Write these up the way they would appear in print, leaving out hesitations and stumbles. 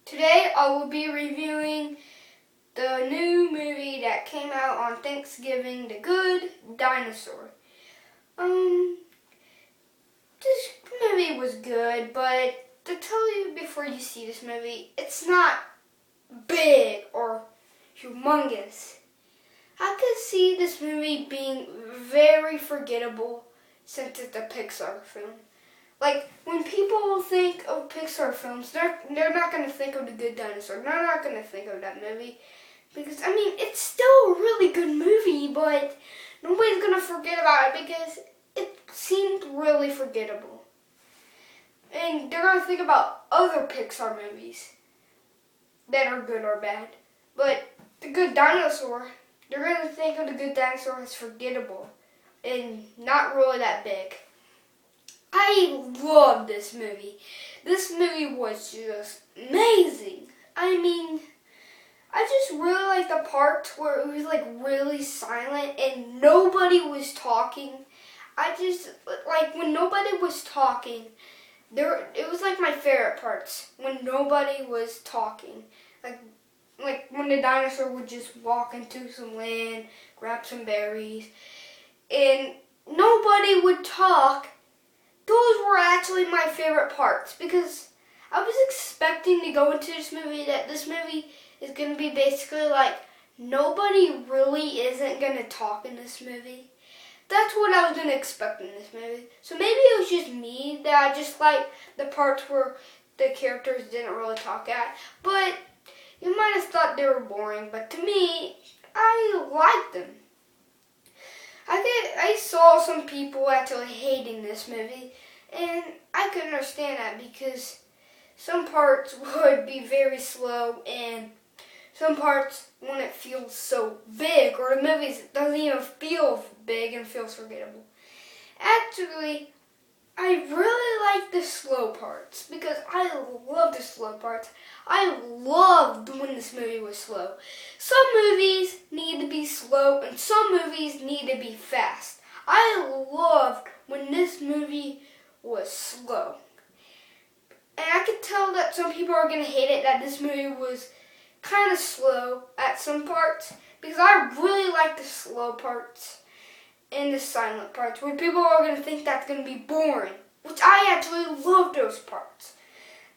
Today I will be reviewing the new movie that came out on Thanksgiving, The Good Dinosaur. This movie was good, but to tell you before you see this movie, it's not big or humongous. I could see this movie being very forgettable since it's a Pixar film. Like, when people think of Pixar films, they're not going to think of The Good Dinosaur. They're not going to think of that movie. Because, it's still a really good movie, but nobody's going to forget about it because it seemed really forgettable. And they're going to think about other Pixar movies that are good or bad. But The Good Dinosaur, they're going to think of The Good Dinosaur as forgettable and not really that big. I love this movie. This movie was just amazing. I just really like the parts where it was like really silent and nobody was talking. I just like when nobody was talking. It was like my favorite parts when nobody was talking. Like when the dinosaur would just walk into some land, grab some berries, and nobody would talk. Those were actually my favorite parts because I was expecting to go into this movie that this movie is going to be basically like nobody really isn't going to talk in this movie. That's what I was going to expect in this movie. So maybe it was just me that I just like the parts where the characters didn't really talk at. But you might have thought they were boring, but to me, I liked them. I saw some people actually hating this movie, and I could understand that because some parts would be very slow and some parts wouldn't feel so big, or the movie doesn't even feel big and feels forgettable. Actually, I really like the slow parts because I love the slow parts. I loved when this movie was slow. Some movies need to be slow and some movies need to be fast. I loved when this movie was slow. And I could tell that some people are going to hate it that this movie was kind of slow at some parts because I really like the slow parts and the silent parts where people are going to think that's going to be boring, which I actually love those parts.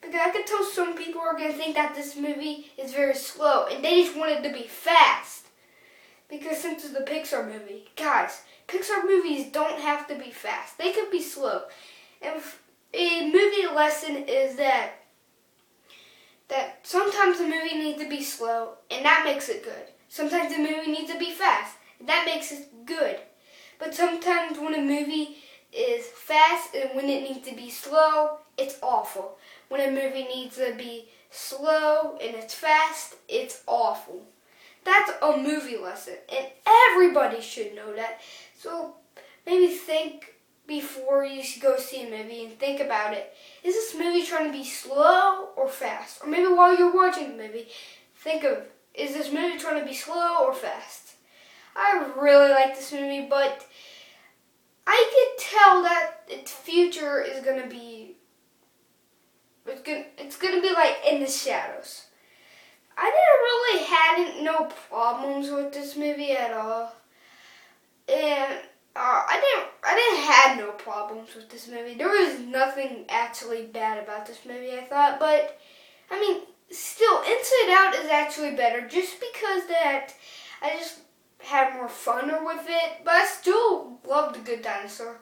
Because I could tell some people are going to think that this movie is very slow and they just want it to be fast. Because since it's a Pixar movie, guys, Pixar movies don't have to be fast. They could be slow. And a movie lesson is that sometimes the movie needs to be slow and that makes it good. Sometimes the movie needs to be fast and that makes it good. But sometimes when a movie is fast and when it needs to be slow, it's awful. When a movie needs to be slow and it's fast, it's awful. That's a movie lesson, and everybody should know that. So maybe think before you go see a movie and think about it. Is this movie trying to be slow or fast? Or maybe while you're watching the movie, think of, is this movie trying to be slow or fast? I really like this movie, but I could tell that its future is going to be, it's going to be like in the shadows. I hadn't no problems with this movie at all. And I didn't have no problems with this movie. There was nothing actually bad about this movie, I thought. But, still, Inside Out is actually better just because that I just had more fun with it. But I still love The Good Dinosaur.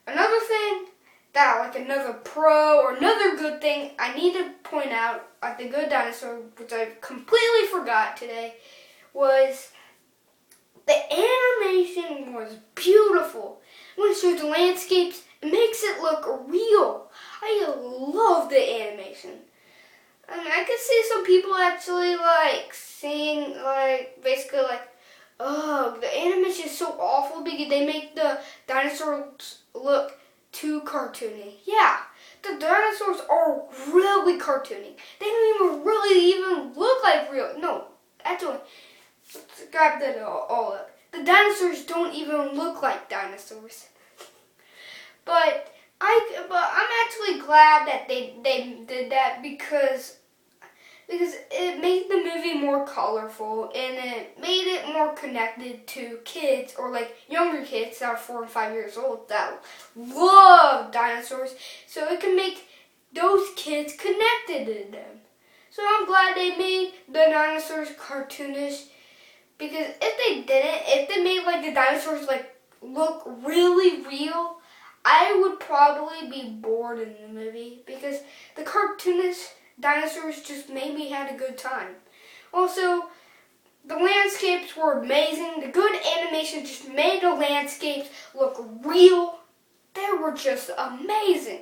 Another thing another pro or another good thing I need to point out at The Good Dinosaur, which I completely forgot today, was the animation was beautiful. When it shows the landscapes, it makes it look real. I love the animation. I could see some people actually saying basically oh, the animation is so awful because they make the dinosaurs look too cartoony. Yeah, the dinosaurs are really cartoony. They don't even look like real. No, actually, let's grab that all up. The dinosaurs don't even look like dinosaurs. But I'm actually glad that they did that because because it made the movie more colorful and it made it more connected to kids or like younger kids that are 4 and 5 years old that love dinosaurs. So it can make those kids connected to them. So I'm glad they made the dinosaurs cartoonish, because if they didn't, if they made like the dinosaurs like look really real, I would probably be bored in the movie, because the cartoonish dinosaurs just made me have a good time. Also, the landscapes were amazing. The good animation just made the landscapes look real. They were just amazing.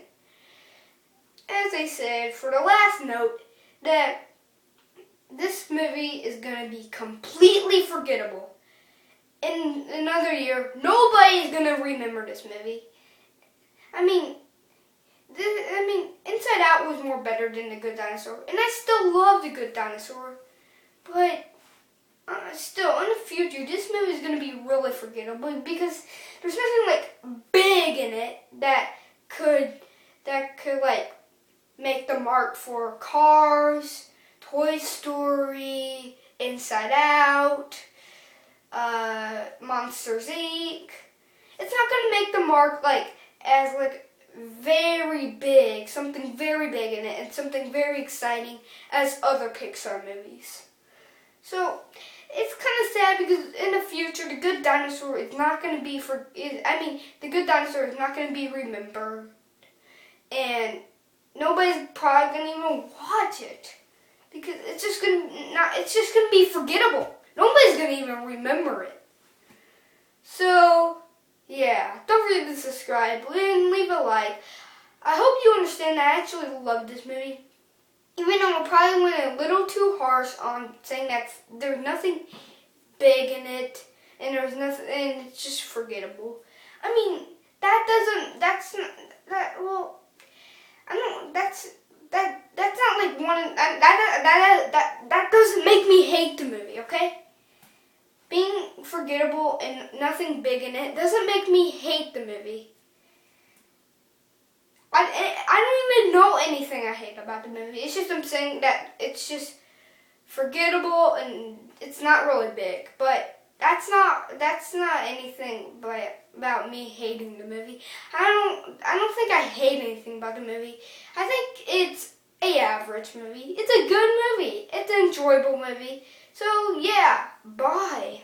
As I said, for the last note, that this movie is going to be completely forgettable. In another year, nobody is going to remember this movie. I mean, Inside Out was more better than The Good Dinosaur, and I still love The Good Dinosaur, but still, in the future, this movie is going to be really forgettable, because there's nothing like big in it that could like make the mark for Cars, Toy Story, Inside Out, Monsters Inc. It's not going to make the mark like as like very big, something very big in it, and something very exciting as other Pixar movies. So it's kind of sad, because in the future, The Good Dinosaur is not going to be The Good Dinosaur is not going to be remembered, and nobody's probably going to even watch it, because it's just going to be forgettable. Nobody's going to even remember it. So yeah, don't forget to subscribe and leave a like. I hope you understand that I actually love this movie, even though I probably went a little too harsh on saying that there's nothing big in it and there's nothing, and it's just forgettable. I mean, that's not like that doesn't make me hate the movie, okay? Being forgettable and nothing big in it doesn't make me hate the movie. I don't even know anything I hate about the movie. It's just I'm saying that it's just forgettable and it's not really big. But that's not anything about me hating the movie. I don't think I hate anything about the movie. I think it's an average movie. It's a good movie. It's an enjoyable movie. So yeah, bye.